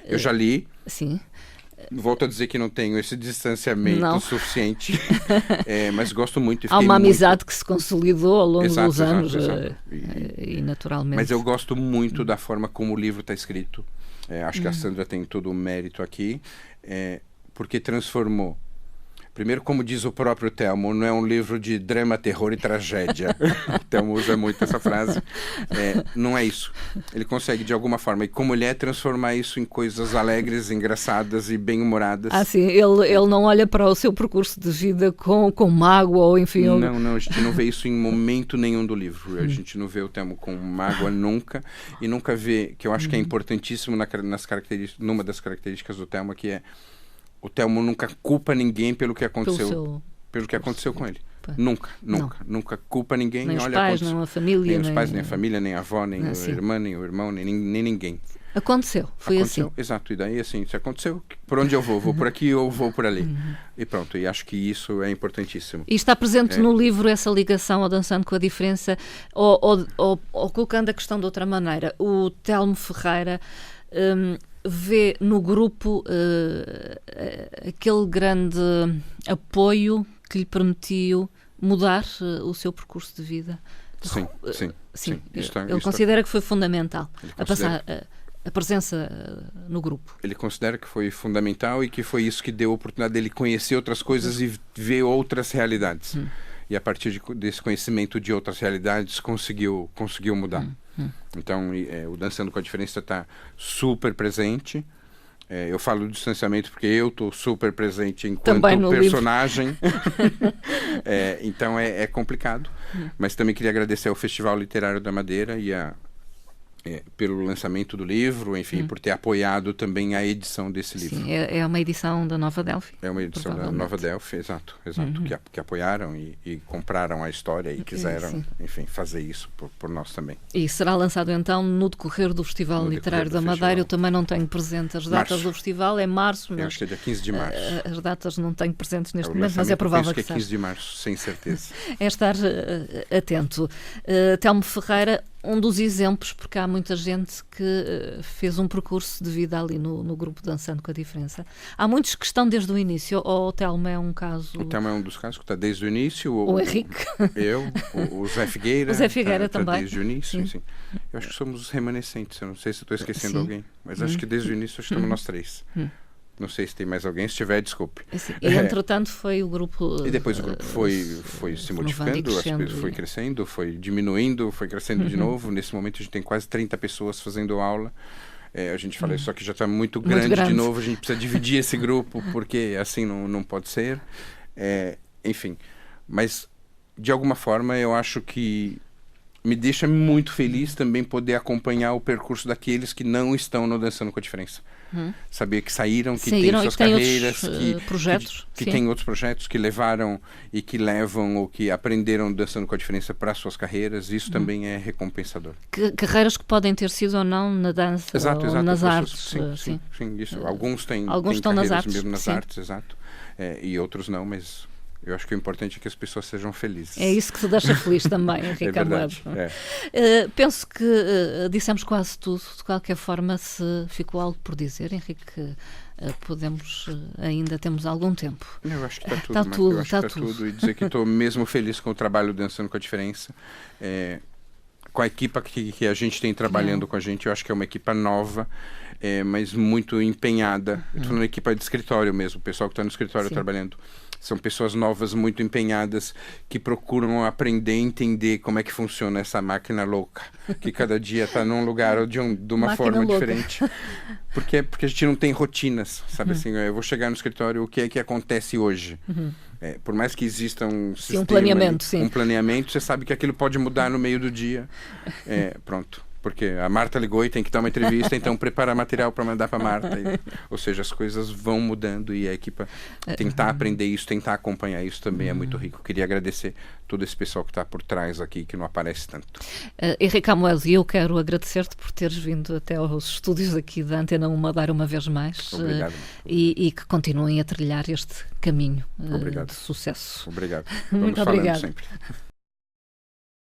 Eu já li. Sim. Volto a dizer que não tenho esse distanciamento suficiente, mas gosto muito. Há uma amizade que se consolidou ao longo dos anos, exato. E naturalmente. Mas eu gosto muito da forma como o livro está escrito. Acho que a Sandra tem todo o mérito aqui, porque transformou. Primeiro, como diz o próprio Telmo, não é um livro de drama, terror e tragédia. O Telmo usa muito essa frase. Não é isso. Ele consegue, de alguma forma, e como ele transformar isso em coisas alegres, engraçadas e bem-humoradas. Sim. Ele não olha para o seu percurso de vida com mágoa ou enfim... Não, a gente não vê isso em momento nenhum do livro. A gente não vê o Telmo com mágoa nunca. E nunca vê, que eu acho que é importantíssimo numa das características do Telmo, que é o Telmo nunca culpa ninguém pelo que aconteceu, que aconteceu com ele. Nunca culpa ninguém. Nem os pais, nem a família. Nem os pais, nem a família, nem a avó, nem a irmã, nem o irmão, nem ninguém. Aconteceu. Assim. Exato. E daí, assim, se aconteceu, por onde eu vou? Vou por aqui ou vou por ali? E pronto, e acho que isso é importantíssimo. E está presente no livro essa ligação ao Dançando com a Diferença, ou colocando a questão de outra maneira. O Telmo Ferreira... vê no grupo aquele grande apoio que lhe permitiu mudar o seu percurso de vida. Sim. Ele considera que foi fundamental a presença no grupo. Ele considera que foi fundamental e que foi isso que deu a oportunidade dele conhecer outras coisas e ver outras realidades. E a partir desse conhecimento de outras realidades conseguiu mudar. Então, o Dançando com a Diferença está super presente. Eu falo do distanciamento porque eu estou super presente enquanto personagem. Então, é complicado. Mas também queria agradecer ao Festival Literário da Madeira e pelo lançamento do livro, enfim, por ter apoiado também a edição desse livro. Sim, é uma edição da Nova Delphi. É uma edição da Nova Delphi, exato, que apoiaram e compraram a história e quiseram, enfim, fazer isso por nós também. E será lançado então no decorrer do Festival Literário da Madeira. Eu também não tenho presente as datas do festival, é março, mas eu acho que é dia 15 de março. As datas não tenho presentes neste momento, mas é provável que é 15 de março, sem certeza. É estar atento. Telmo Ferreira, um dos exemplos, porque há muita gente que fez um percurso de vida ali no grupo Dançando com a Diferença. Há muitos que estão desde o início, ou o Telmo é um caso... O Telmo é um dos casos que está desde o início. O Henrique. O Zé Figueira. O Zé Figueira tá também. Desde o início, sim. Eu acho que somos os remanescentes. Eu não sei se estou esquecendo alguém, mas acho que desde o início estamos nós três. Não sei se tem mais alguém, se tiver, desculpe. E entretanto foi o grupo... E depois o grupo foi se modificando, foi crescendo, foi diminuindo, foi crescendo de novo. Nesse momento a gente tem quase 30 pessoas fazendo aula. A gente fala, só que já está muito grande de novo, a gente precisa dividir esse grupo, porque assim não pode ser. Enfim, mas de alguma forma eu acho que me deixa muito feliz também poder acompanhar o percurso daqueles que não estão no Dançando com a Diferença. Saber que saíram, que têm suas carreiras, que têm outros projetos, que levaram e que levam ou que aprenderam Dançando com a Diferença para suas carreiras. Isso também é recompensador. Carreiras que podem ter sido ou não na dança ou nas artes. Sim, isso. Alguns têm estão nas artes, mesmo nas artes, exato. E outros não, mas... Eu acho que o importante é que as pessoas sejam felizes. É isso que te deixa feliz também, Henrique. É verdade. Penso que dissemos quase tudo. De qualquer forma, se ficou algo por dizer, Henrique, ainda temos algum tempo. Eu acho que está tudo. Está tudo. E dizer que estou mesmo feliz com o trabalho Dançando com a Diferença. Com a equipa que a gente tem trabalhando com a gente, eu acho que é uma equipa nova, mas muito empenhada. Estou falando equipa de escritório mesmo, o pessoal que está no escritório trabalhando. São pessoas novas, muito empenhadas, que procuram aprender e entender como é que funciona essa máquina louca, que cada dia está num lugar ou de uma forma diferente. Porque a gente não tem rotinas, sabe assim? Eu vou chegar no escritório, o que é que acontece hoje? Por mais que exista um sistema, um planeamento, você sabe que aquilo pode mudar no meio do dia. Pronto. Porque a Marta ligou e tem que dar uma entrevista, então preparar material para mandar para a Marta. Ou seja, as coisas vão mudando e a equipa tentar aprender isso, tentar acompanhar isso também é muito rico. Queria agradecer todo esse pessoal que está por trás aqui, que não aparece tanto. Henrique Amoedo, eu quero agradecer-te por teres vindo até aos estúdios aqui da Antena 1 Madeira uma vez mais. Obrigado. E que continuem a trilhar este caminho de sucesso. Obrigado. Muito Vamos falando obrigado. sempre.